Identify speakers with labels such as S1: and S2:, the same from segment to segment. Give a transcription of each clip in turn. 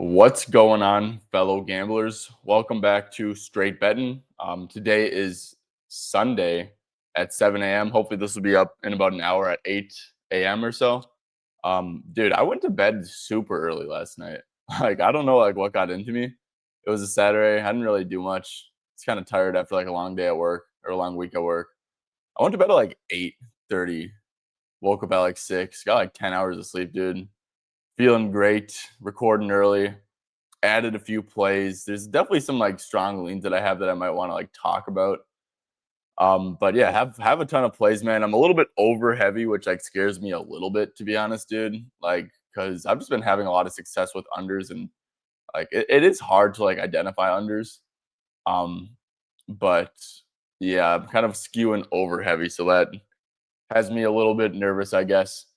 S1: What's going on, fellow gamblers? Welcome back to Straight Betting. Today is Sunday at 7 a.m. Hopefully, this will be up in about an hour at 8 a.m. or so. Dude, I went to bed super early last night. Like, I don't know what got into me. It was a Saturday. I didn't really do much. It's kind of tired after a long day at work or a long week at work. I went to bed at 8:30. Woke up at 6. Got 10 hours of sleep, dude. Feeling great. Recording early, added a few plays. There's definitely some strong leans that I have that I might want to talk about. But yeah, have a ton of plays, man. I'm a little bit over heavy, which scares me a little bit, to be honest, dude. Because I've just been having a lot of success with unders, and it is hard to identify unders. Um, but yeah, I'm kind of skewing over heavy, so that has me a little bit nervous, I guess.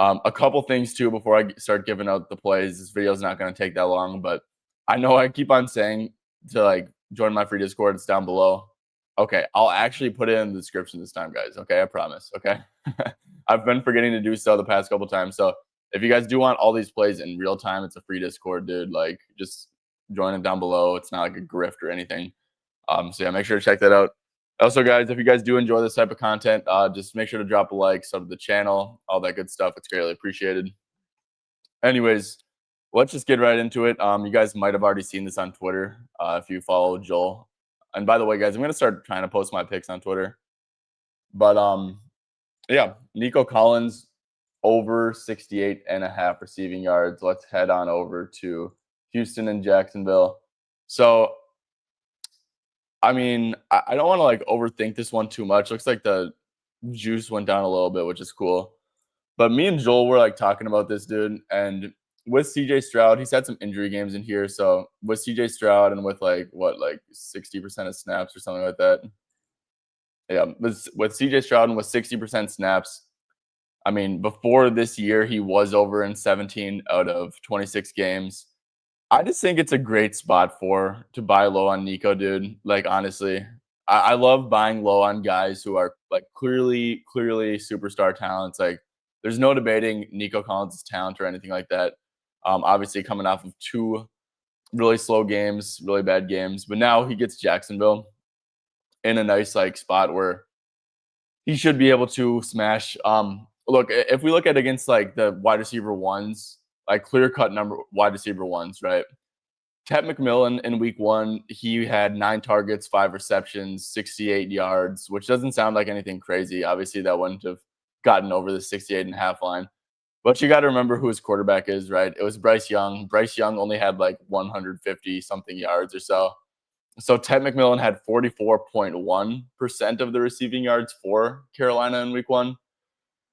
S1: A couple things too before I start giving out the plays. This video is not going to take that long, but I know I keep on saying to join my free Discord. It's down below. Okay, I'll actually put it in the description this time, guys. Okay, I promise. Okay, I've been forgetting to do so the past couple times. So if you guys do want all these plays in real time, it's a free Discord, dude. Just join it down below. It's not a grift or anything. So yeah, make sure to check that out. Also, guys, if you guys do enjoy this type of content, just make sure to drop a like, sub to the channel, all that good stuff. It's greatly appreciated. Anyways, let's just get right into it. You guys might have already seen this on Twitter if you follow Joel. And by the way, guys, I'm gonna start trying to post my picks on Twitter. But yeah, Nico Collins over 68.5 receiving yards. Let's head on over to Houston and Jacksonville. So I mean, I don't want to overthink this one too much. Looks like the juice went down a little bit, which is cool. But me and Joel were talking about this, dude. And with CJ Stroud, he's had some injury games in here. So with CJ Stroud and with 60% of snaps or something like that. Yeah, with CJ Stroud and with 60% snaps, I mean, before this year, he was over in 17 out of 26 games. I just think it's a great spot to buy low on Nico, dude. Honestly, I love buying low on guys who are clearly superstar talents. There's no debating Nico Collins' talent or anything like that. Obviously, coming off of 2 really slow games, really bad games, but now he gets Jacksonville in a nice spot where he should be able to smash. Look, if we look at against the wide receiver ones, clear cut number wide receiver ones, right? Ted McMillan in week 1, he had 9 targets, 5 receptions, 68 yards, which doesn't sound like anything crazy. Obviously, that wouldn't have gotten over the 68.5 line. But you got to remember who his quarterback is, right? It was Bryce Young. Bryce Young only had 150 something yards or so. So Ted McMillan had 44.1% of the receiving yards for Carolina in week 1.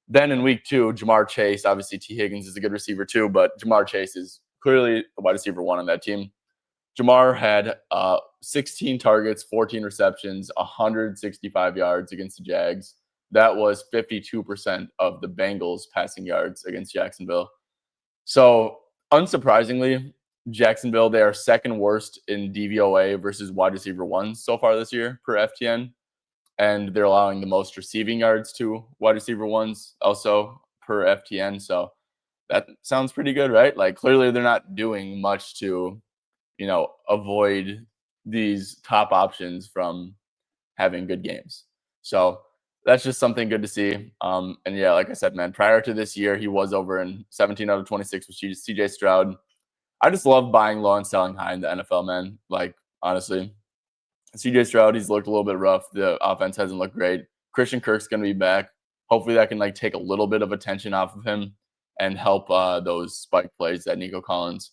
S1: Then in week 2, Jamar Chase, obviously T. Higgins is a good receiver too, but Jamar Chase is clearly the wide receiver 1 on that team. Jamar had 16 targets, 14 receptions, 165 yards against the Jags. That was 52% of the Bengals' passing yards against Jacksonville. So, unsurprisingly, Jacksonville, they are second worst in DVOA versus wide receiver 1 so far this year per FTN. And they're allowing the most receiving yards to wide receiver 1s also per FTN. So, that sounds pretty good, right? Clearly, they're not doing much to avoid these top options from having good games. So that's just something good to see. And yeah, like I said, man, prior to this year, he was over in 17 out of 26 with CJ Stroud. I just love buying low and selling high in the NFL, man. Honestly, CJ Stroud, he's looked a little bit rough. The offense hasn't looked great. Christian Kirk's going to be back. Hopefully that can take a little bit of attention off of him and help those spike plays that Nico Collins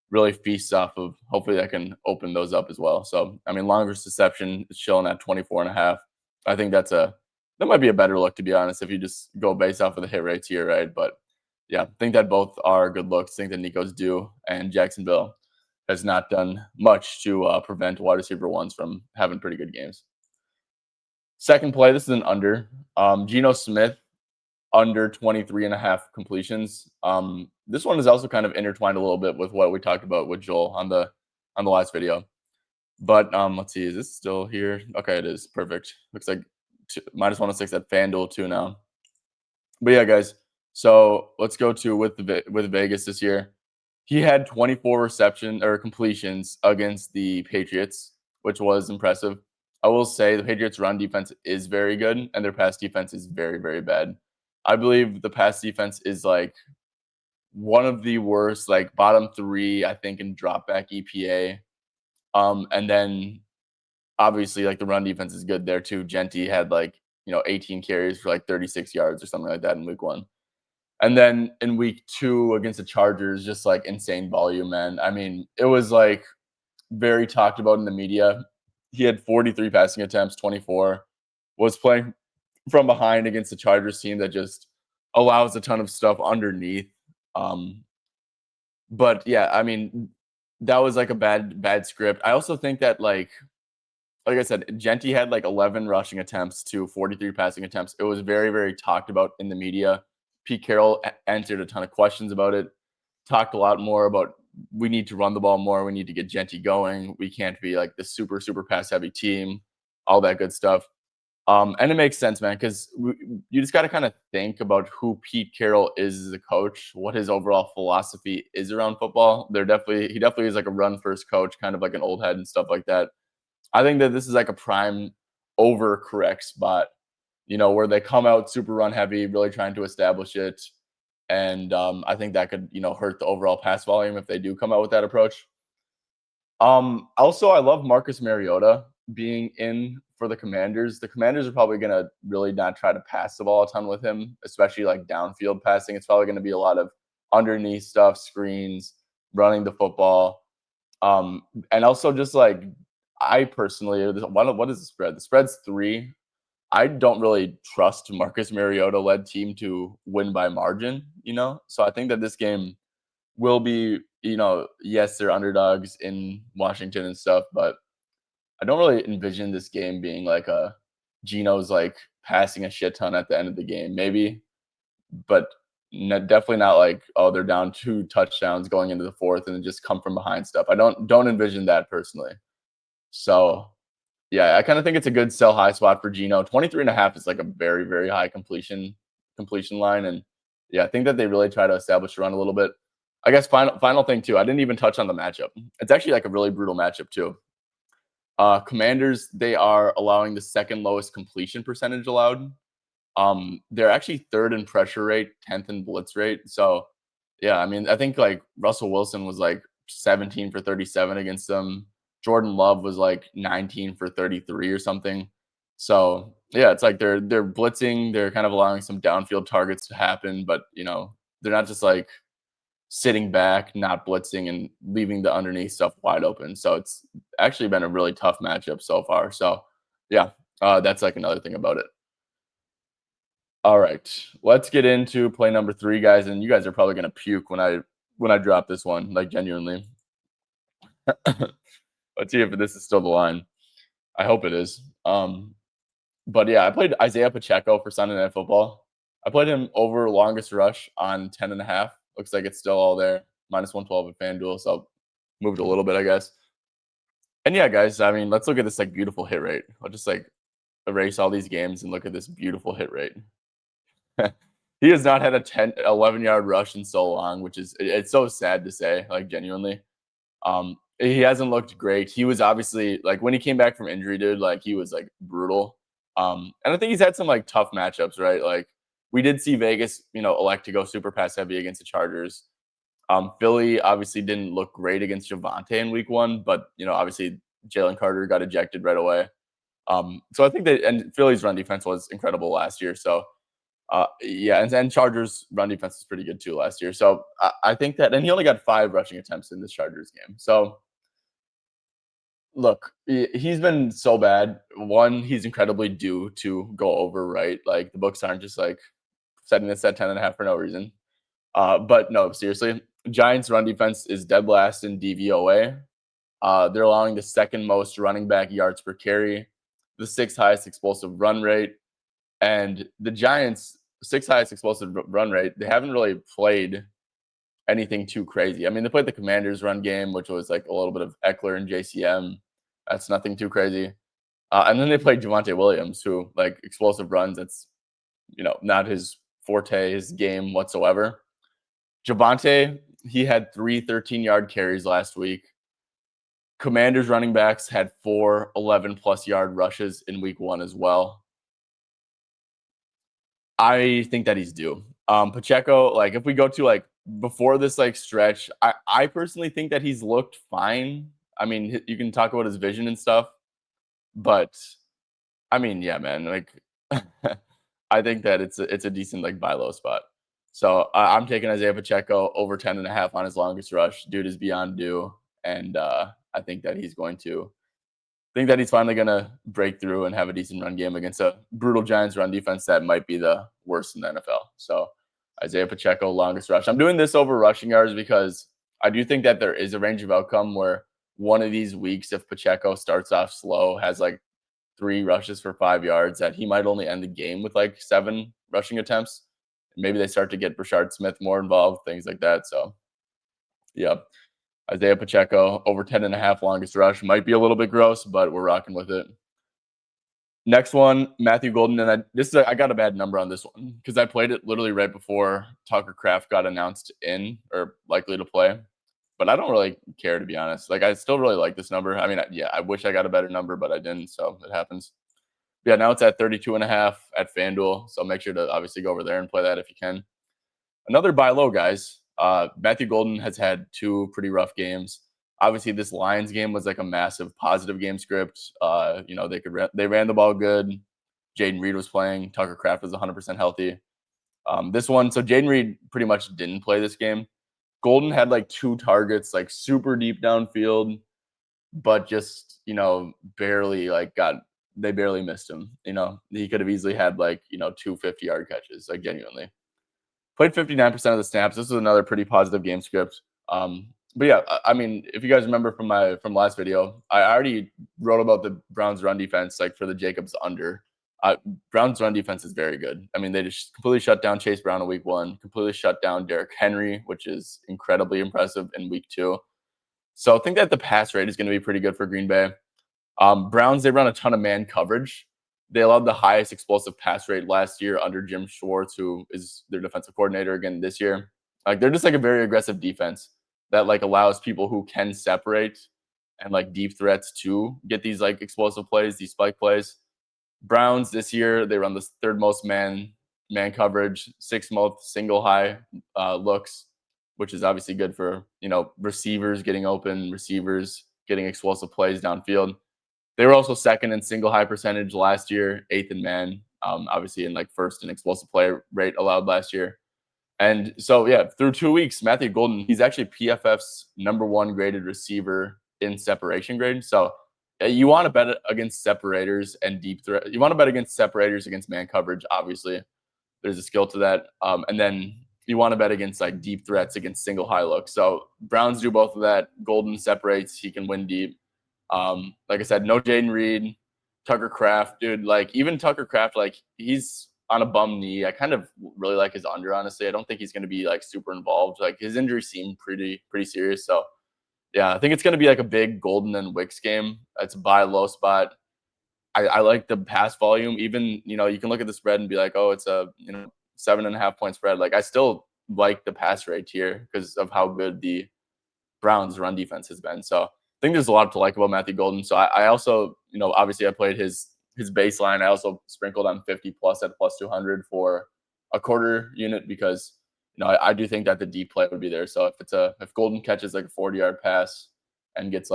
S1: really feasts off of. Hopefully that can open those up as well. So, I mean, longest reception is chilling at 24.5. I think that might be a better look, to be honest, if you just go based off of the hit rates here, right? But yeah, I think that both are good looks. I think that Nico's due, and Jacksonville has not done much to prevent wide receiver 1s from having pretty good games. Second play, this is an under. Geno Smith, under 23.5 completions. This one is also kind of intertwined a little bit with what we talked about with Joel on the last video. But let's see, is this still here? Okay, it is. Perfect. Looks like -106 at FanDuel 2 now. But yeah, guys. So let's go to with Vegas this year. He had 24 reception or completions against the Patriots, which was impressive. I will say the Patriots' run defense is very good, and their pass defense is very, very bad. I believe the pass defense is like one of the worst, like bottom three, I think, in dropback EPA. And then obviously, like the run defense is good there too. Genty had like 18 carries for like 36 yards or something like that in week one. And then in week two against the Chargers, just like insane volume, man. I mean, it was like very talked about in the media. He had 43 passing attempts, 24, was playing from behind against the Chargers team that just allows a ton of stuff underneath. Um, but yeah, I mean, that was like a bad script. I also think that like I said, Genty had like 11 rushing attempts to 43 passing attempts. It was very, very talked about in the media. Pete Carroll answered a ton of questions about it, talked a lot more about we need to run the ball more. We need to get Genty going. We can't be like the super, super pass heavy team, all that good stuff. And it makes sense, man, because you just got to kind of think about who Pete Carroll is as a coach, what his overall philosophy is around football. He definitely is like a run first coach, kind of like an old head and stuff like that. I think that this is like a prime overcorrect spot, where they come out super run heavy, really trying to establish it. And I think that could, hurt the overall pass volume if they do come out with that approach. Also, I love Marcus Mariota being in for the Commanders. The Commanders are probably going to really not try to pass the ball a ton with him, especially like downfield passing. It's probably going to be a lot of underneath stuff, screens, running the football. And also just like I personally, what is the spread? The spread's 3. I don't really trust Marcus Mariota led team to win by margin. So I think that this game will be, yes, they're underdogs in Washington and stuff, but I don't really envision this game being like a Geno's like passing a shit ton at the end of the game, maybe, but definitely not like, oh, they're down 2 touchdowns going into the fourth and then just come from behind stuff. I don't envision that personally. So yeah, I kind of think it's a good sell high spot for Geno. 23.5 is like a very, very high completion line. And yeah, I think that they really try to establish a run a little bit. I guess final thing too. I didn't even touch on the matchup. It's actually like a really brutal matchup too. Commanders, they are allowing the second lowest completion percentage allowed. They're actually third in pressure rate, 10th in blitz rate. So yeah, I mean, I think like Russell Wilson was like 17 for 37 against them. Jordan Love was like 19 for 33 or something. So yeah, it's like they're blitzing, they're kind of allowing some downfield targets to happen, but they're not just like sitting back, not blitzing, and leaving the underneath stuff wide open. So it's actually been a really tough matchup so far. So yeah, that's like another thing about it. All right, let's get into play number 3, guys. And you guys are probably gonna puke when I drop this one, like genuinely. Let's see if this is still the line. I hope it is. But yeah, I played Isaiah Pacheco for Sunday Night Football. I played him over longest rush on 10.5. Looks like it's still all there. -112 at FanDuel, so moved a little bit, I guess. And yeah, guys, I mean, let's look at this like beautiful hit rate. I'll just like erase all these games and look at this beautiful hit rate. He has not had a 11-yard rush in so long, which is it's so sad to say, like genuinely. He hasn't looked great. He was obviously like when he came back from injury, dude, like he was like brutal. And I think he's had some like tough matchups, right? Like we did see Vegas, elect to go super pass heavy against the Chargers. Philly obviously didn't look great against Javonte in week 1, but obviously Jalen Carter got ejected right away. So I think that and Philly's run defense was incredible last year. So yeah, and Chargers run defense is pretty good too last year. So I think that, and he only got 5 rushing attempts in this Chargers game. So look, he's been so bad. One, he's incredibly due to go over, right? Like the books aren't just like setting this at 10.5 for no reason. But no, seriously, Giants run defense is dead last in DVOA. They're allowing the second most running back yards per carry, the 6th highest explosive run rate, and the Giants' 6th highest explosive run rate. They haven't really played anything too crazy. I mean, they played the Commanders' run game, which was like a little bit of Eckler and JCM. That's nothing too crazy. And then they played Javonte Williams, who like explosive runs. That's not his forte, his game whatsoever. Javonte He had 3 13-yard carries last week. Commanders running backs had 4 11-plus yard rushes in week 1 as well. I think that he's due. Pacheco, like if we go to like before this like stretch, I personally think that he's looked fine. I mean, you can talk about his vision and stuff, but I mean, yeah, man, like I think that it's a decent like buy low spot. So I'm taking Isaiah Pacheco over 10.5 on his longest rush. Dude is beyond due, and I think that he's going to think that he's finally going to break through and have a decent run game against a brutal Giants run defense that might be the worst in the NFL. So Isaiah Pacheco, longest rush. I'm doing this over rushing yards because I do think that there is a range of outcome where one of these weeks, if Pacheco starts off slow, has like 3 rushes for 5 yards, that he might only end the game with like 7 rushing attempts. Maybe they start to get Brashard Smith more involved, things like that. So, yeah, Isaiah Pacheco over 10.5 longest rush might be a little bit gross, but we're rocking with it. Next one, Matthew Golden, and I got a bad number on this one because I played it literally right before Tucker Kraft got announced in or likely to play. But I don't really care, to be honest. Like I still really like this number. I mean, yeah, I wish I got a better number, but I didn't, so it happens. Yeah, now it's at 32.5 at FanDuel, so make sure to obviously go over there and play that if you can. Another buy low, guys. Matthew Golden has had 2 pretty rough games. Obviously, this Lions game was like a massive positive game script. They ran the ball good. Jaden Reed was playing. Tucker Kraft was 100% healthy. This one, so Jaden Reed pretty much didn't play this game. Golden had like 2 targets, like super deep downfield, but just barely they barely missed him. He could have easily had like 2 50-yard catches, like genuinely. Played 59% of the snaps. This was another pretty positive game script. But yeah, I mean, if you guys remember from last video, I already wrote about the Browns run defense, like for the Jacobs under. Browns run defense is very good. I mean, they just completely shut down Chase Brown in week 1, completely shut down Derrick Henry, which is incredibly impressive in week 2. So I think that the pass rate is going to be pretty good for Green Bay. Browns, they run a ton of man coverage. They allowed the highest explosive pass rate last year under Jim Schwartz, who is their defensive coordinator again this year. Like they're just like a very aggressive defense that like allows people who can separate and like deep threats to get these like explosive plays, these spike plays. Browns this year, they run the 3rd most man coverage, 6th most single high looks, which is obviously good for receivers getting open, receivers getting explosive plays downfield. They were also 2nd in single high percentage last year, 8th in man, obviously in like 1st in explosive play rate allowed last year. And so, yeah, through 2 weeks, Matthew Golden, he's actually PFF's #1 graded receiver in separation grade. So you want to bet against separators and deep threat. You want to bet against separators against man coverage. Obviously, there's a skill to that. And then you want to bet against like deep threats against single high looks. So Browns do both of that. Golden separates. He can win deep. Like I said, no Jaden Reed, Tucker Kraft, dude. Like even Tucker Kraft, like he's on a bum knee. I kind of really like his under, honestly. I don't think he's going to be like super involved. Like his injury seemed pretty serious. So yeah, I think it's going to be like a big Golden and Wicks game. It's a buy low spot. I like the pass volume. Even you can look at the spread and be like, oh, it's a 7.5 point spread. Like I still like the pass rate here because of how good the Browns run defense has been. So I think there's a lot to like about Matthew Golden. So I also, obviously I played his baseline. I also sprinkled on 50 plus at plus 200 for a quarter unit because, I do think that the deep play would be there. So if Golden catches like a 40-yard pass and ends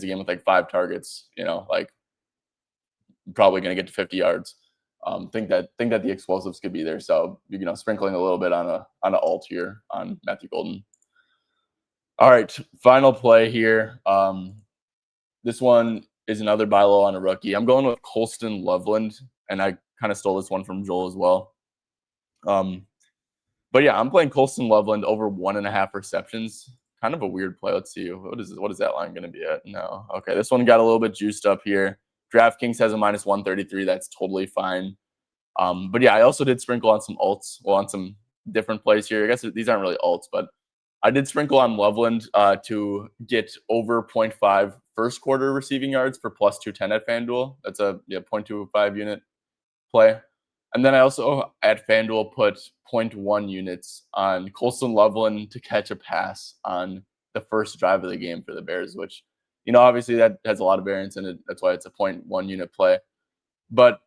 S1: the game with like 5 targets, like probably going to get to 50 yards. Think that the explosives could be there. So, sprinkling a little bit on an alt here on Matthew Golden. All right, final play here. This one is another buy low on a rookie. I'm going with Colston Loveland, and I kind of stole this one from Joel as well. But yeah, I'm playing Colston Loveland over 1.5 receptions. Kind of a weird play. Let's see. What is that line going to be at? No. Okay, this one got a little bit juiced up here. DraftKings has a minus 133. That's totally fine. But yeah, I also did sprinkle on some alts, on some different plays here. I guess these aren't really alts, but I did sprinkle on Loveland to get over 0.5 first quarter receiving yards for plus 210 at FanDuel. That's a 0.25 unit play. And then I also at FanDuel put point 0.1 units on Colson Loveland to catch a pass on the first drive of the game for the Bears, which, obviously that has a lot of variance in it. That's why it's a point 0.1 unit play. But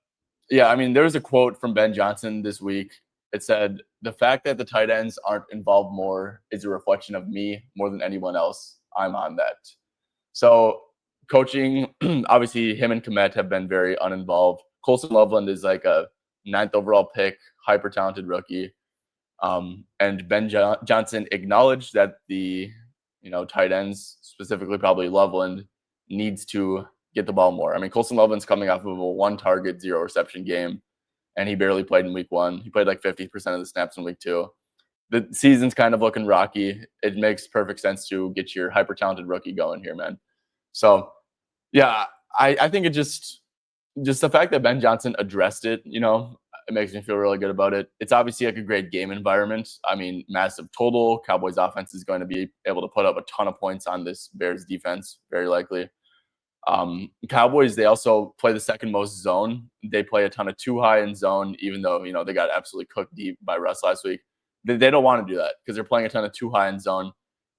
S1: yeah, I mean, there was a quote from Ben Johnson this week. It said, "The fact that the tight ends aren't involved more is a reflection of me more than anyone else. I'm on that." So coaching, obviously, him and Komet have been very uninvolved. Colson Loveland is like a ninth overall pick, hyper talented rookie. And Johnson acknowledged that the tight ends, specifically probably Loveland, needs to get the ball more. I mean, Colson Loveland's coming off of a 1 target, 0 reception game, and he barely played in week 1. He played like 50% of the snaps in week 2. The season's kind of looking rocky. It makes perfect sense to get your hyper talented rookie going here, man. So yeah, I think it just the fact that Ben Johnson addressed it, it makes me feel really good about it. It's obviously like a great game environment. I mean, massive total. Cowboys offense is going to be able to put up a ton of points on this Bears defense, very likely. Cowboys, they also play the second most zone. They play a ton of too high in zone, even though, they got absolutely cooked deep by Russ last week. They don't want to do that because they're playing a ton of too high in zone.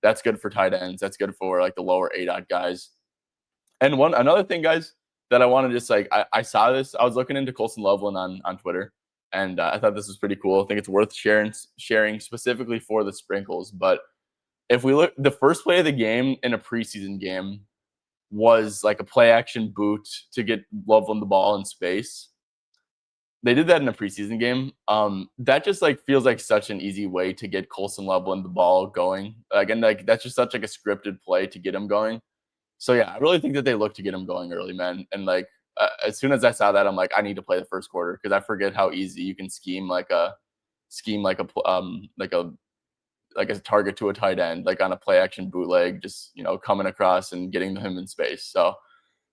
S1: That's good for tight ends. That's good for like the lower ADOT guys. And another thing, guys, that I want to just like, I saw this. I was looking into Colson Loveland on Twitter, and I thought this was pretty cool. I think it's worth sharing specifically for the sprinkles. But if we look, the first play of the game in a preseason game was like a play action boot to get Loveland the ball in space. They did that in a preseason game. That just like feels like such an easy way to get Colson Loveland the ball going. Again, like that's just such like a scripted play to get him going. So yeah, I really think that they look to get him going early, man. And like as soon as I saw that, I'm like, I need to play the first quarter because I forget how easy you can scheme like a like a target to a tight end, like on a play action bootleg, just coming across and getting him in space. So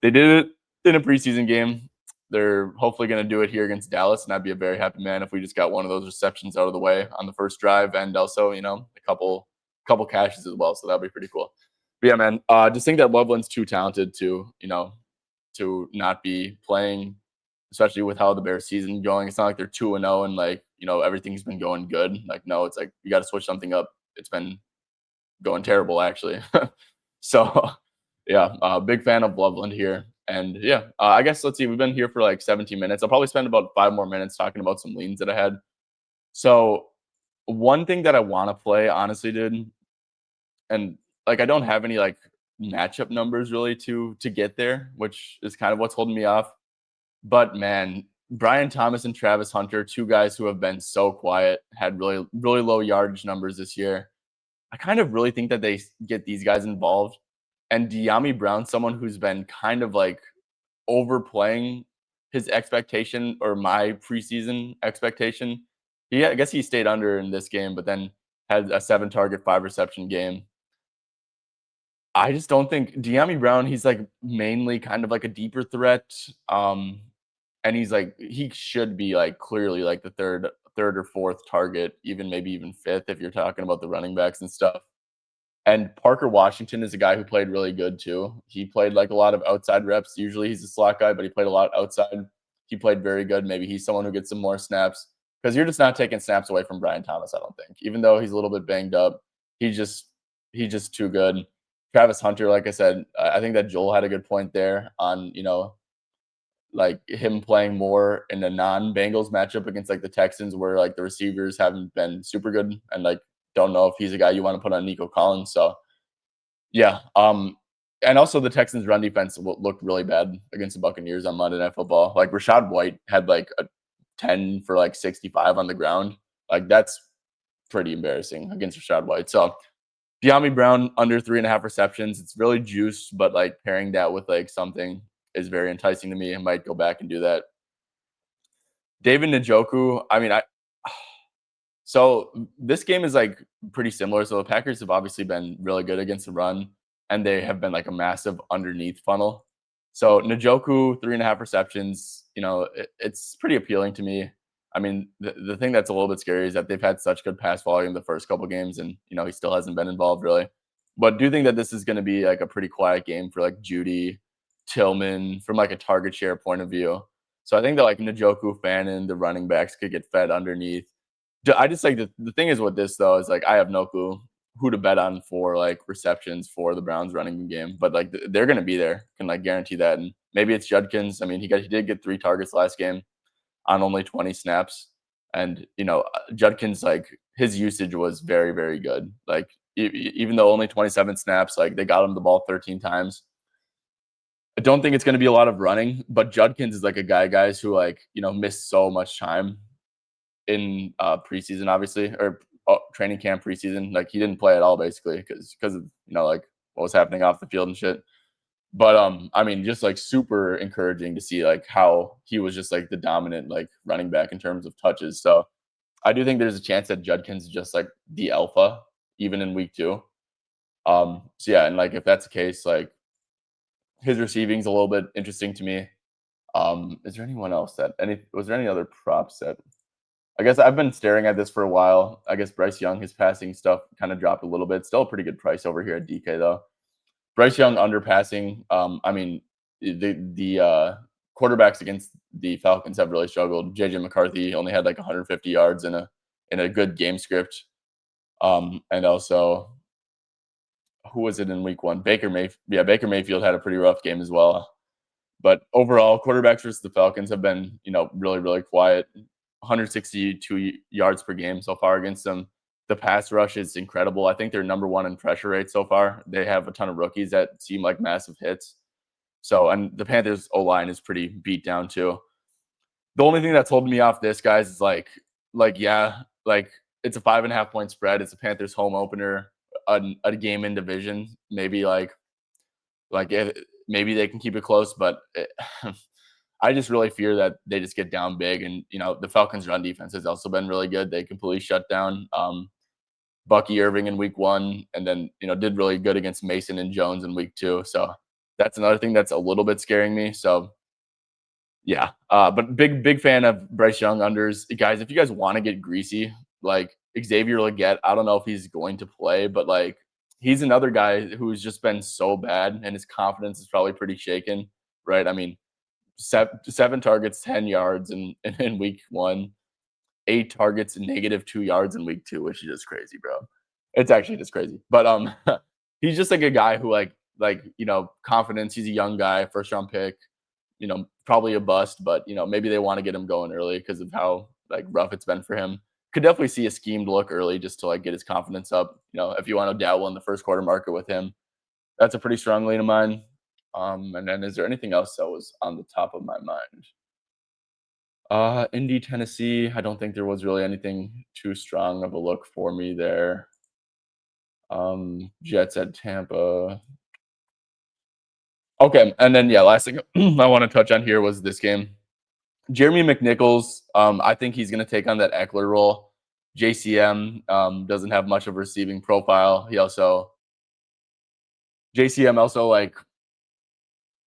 S1: they did it in a preseason game. They're hopefully going to do it here against Dallas, and I'd be a very happy man if we just got one of those receptions out of the way on the first drive, and also a couple catches as well. So that'd be pretty cool. But yeah, man, just think that Loveland's too talented to not be playing, especially with how the Bears season going. It's not like they're 2-0 and like everything's been going good. Like no, it's like you got to switch something up. It's been going terrible actually. So yeah, big fan of Loveland here. And yeah, I guess let's see. We've been here for like 17 minutes. I'll probably spend about 5 more minutes talking about some leans that I had. So one thing that I want to play, honestly, dude, and like I don't have any like matchup numbers really to get there, which is kind of what's holding me off. But man, Brian Thomas and Travis Hunter, two guys who have been so quiet, had really, really low yardage numbers this year. I kind of really think that they get these guys involved. And De'Ami Brown, someone who's been kind of like overplaying his expectation or my preseason expectation. I guess he stayed under in this game, but then had a 7 target, 5 reception game. I just don't think De'Ami Brown, he's like mainly kind of like a deeper threat. And he's like, he should be like clearly like the third or fourth target, even maybe even fifth if you're talking about the running backs and stuff. And Parker Washington is a guy who played really good too. He played like a lot of outside reps. Usually he's a slot guy, but he played a lot outside. He played very good. Maybe he's someone who gets some more snaps because you're just not taking snaps away from Brian Thomas, I don't think. Even though he's a little bit banged up, he's just too good. Travis Hunter, like I said, I think that Joel had a good point there on, like him playing more in a non-Bengals matchup against like the Texans where like the receivers haven't been super good and like don't know if he's a guy you want to put on Nico Collins. So yeah. And also the Texans run defense looked really bad against the Buccaneers on Monday Night Football. Like Rashad White had like a 10 for like 65 on the ground. Like that's pretty embarrassing against Rashad White. So De'Ami Brown under 3.5 receptions. It's really juiced, but like pairing that with like something is very enticing to me. I might go back and do that. David Njoku, I mean, so this game is like pretty similar. So the Packers have obviously been really good against the run, and they have been like a massive underneath funnel. So Njoku, 3.5 receptions, it's pretty appealing to me. I mean, the thing that's a little bit scary is that they've had such good pass volume the first couple games, and he still hasn't been involved really. But do you think that this is going to be like a pretty quiet game for like Judy, Tillman from like a target share point of view? So I think that like Njoku, Fannin, the running backs could get fed underneath. I just like the thing is with this though is like I have no clue who to bet on for like receptions for the Browns running game, but like they're gonna be there, can like guarantee that. And maybe it's Judkins. I mean, he did get 3 targets last game on only 20 snaps, and Judkins like his usage was very very good. Like even though only 27 snaps, like they got him the ball 13 times. I don't think it's going to be a lot of running, but Judkins is like a guys who like missed so much time in preseason, obviously, or training camp preseason. Like he didn't play at all basically because of like what was happening off the field and shit. But I mean, just like super encouraging to see like how he was just like the dominant like running back in terms of touches. So I do think there's a chance that Judkins is just like the alpha even in week 2. So yeah, and like if that's the case, like his receiving's a little bit interesting to me. Is there anyone else was there any other props that I guess I've been staring at this for a while. I guess Bryce Young, his passing stuff kind of dropped a little bit. Still a pretty good price over here at DK though. Bryce Young underpassing. I mean, the quarterbacks against the Falcons have really struggled. JJ McCarthy only had like 150 yards in a good game script. And also, who was it in week 1? Baker Mayfield had a pretty rough game as well. But overall, quarterbacks versus the Falcons have been, really, really quiet. 162 yards per game so far against them. The pass rush is incredible. I think they're number 1 in pressure rate so far. They have a ton of rookies that seem like massive hits. So, and the Panthers O-line is pretty beat down too. The only thing that's holding me off this, guys, is yeah, like it's a 5.5 point spread. It's a Panthers home opener, a game in division. Maybe maybe they can keep it close, but I just really fear that they just get down big. And the Falcons' run defense has also been really good. They completely shut down Bucky Irving in week 1, and then did really good against Mason and Jones in week 2. So that's another thing that's a little bit scaring me. So yeah, but big fan of Bryce Young unders, guys. If you guys want to get greasy, like Xavier Legette, I don't know if he's going to play, but like he's another guy who's just been so bad, and his confidence is probably pretty shaken, right? I mean, seven targets, 10 yards in week 1, 8 targets, -2 yards in week 2, which is just crazy, bro. It's actually just crazy. But he's just like a guy who confidence. He's a young guy, first round pick. Probably a bust, but maybe they want to get him going early because of how like rough it's been for him. Could definitely see a schemed look early just to like get his confidence up. If you want to dabble in the first quarter market with him, that's a pretty strong lean of mine. And then is there anything else that was on the top of my mind? Indy, Tennessee. I don't think there was really anything too strong of a look for me there. Jets at Tampa. Okay, and then yeah, last thing I want to touch on here was this game. Jeremy McNichols, I think he's going to take on that Eckler role. JCM doesn't have much of a receiving profile. JCM also like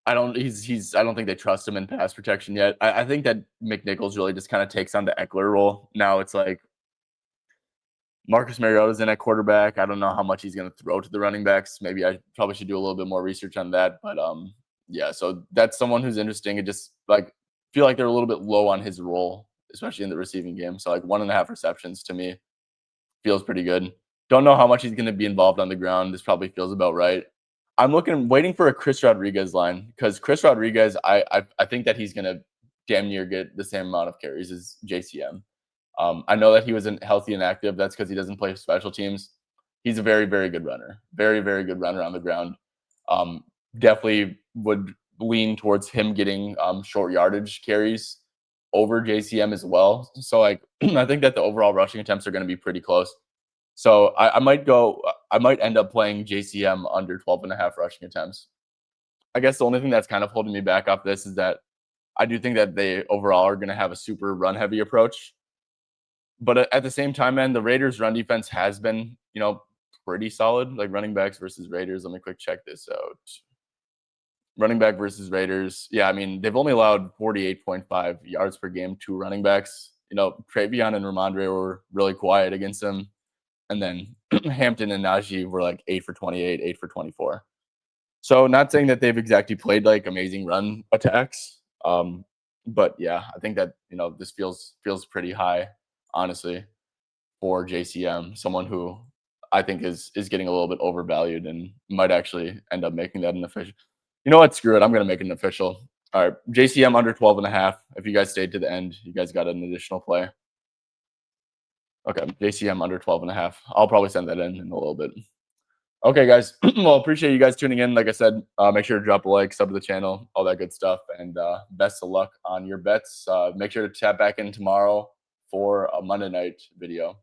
S1: I don't think they trust him in pass protection yet. I think that McNichols really just kind of takes on the Eckler role. Now it's like Marcus Mariota's in at quarterback. I don't know how much he's going to throw to the running backs. Maybe I probably should do a little bit more research on that. But yeah, so that's someone who's interesting. It just like feel like they're a little bit low on his role, especially in the receiving game. So like 1.5 receptions to me feels pretty good. Don't know how much he's going to be involved on the ground. This probably feels about right. I'm waiting for a Chris Rodriguez line because Chris Rodriguez, I think that he's going to damn near get the same amount of carries as JCM. I know that he wasn't healthy and active. That's because he doesn't play special teams. He's a very, very good runner. Very, very good runner on the ground. Definitely would lean towards him getting short yardage carries over JCM as well. So like I think that the overall rushing attempts are going to be pretty close. So I might end up playing JCM under 12.5 rushing attempts. I guess the only thing that's kind of holding me back off this is that I do think that they overall are going to have a super run heavy approach. But at the same time, man, the Raiders' run defense has been, pretty solid. Like running backs versus Raiders. Let me quick check this out. Running back versus Raiders. Yeah, I mean, they've only allowed 48.5 yards per game to running backs. Travion and Ramondre were really quiet against them. And then Hampton and Najee were like 8 for 28, 8 for 24. So not saying that they've exactly played like amazing run attacks. But yeah, I think that this feels pretty high, honestly, for JCM. Someone who I think is getting a little bit overvalued and might actually end up making that an official. You know what? Screw it. I'm gonna make it an official. All right, JCM under 12.5. If you guys stayed to the end, you guys got an additional play. Okay, JCM under 12.5. I'll probably send that in a little bit. Okay, guys. Well, appreciate you guys tuning in. Like I said, make sure to drop a like, sub to the channel, all that good stuff, and best of luck on your bets. Make sure to tap back in tomorrow for a Monday night video.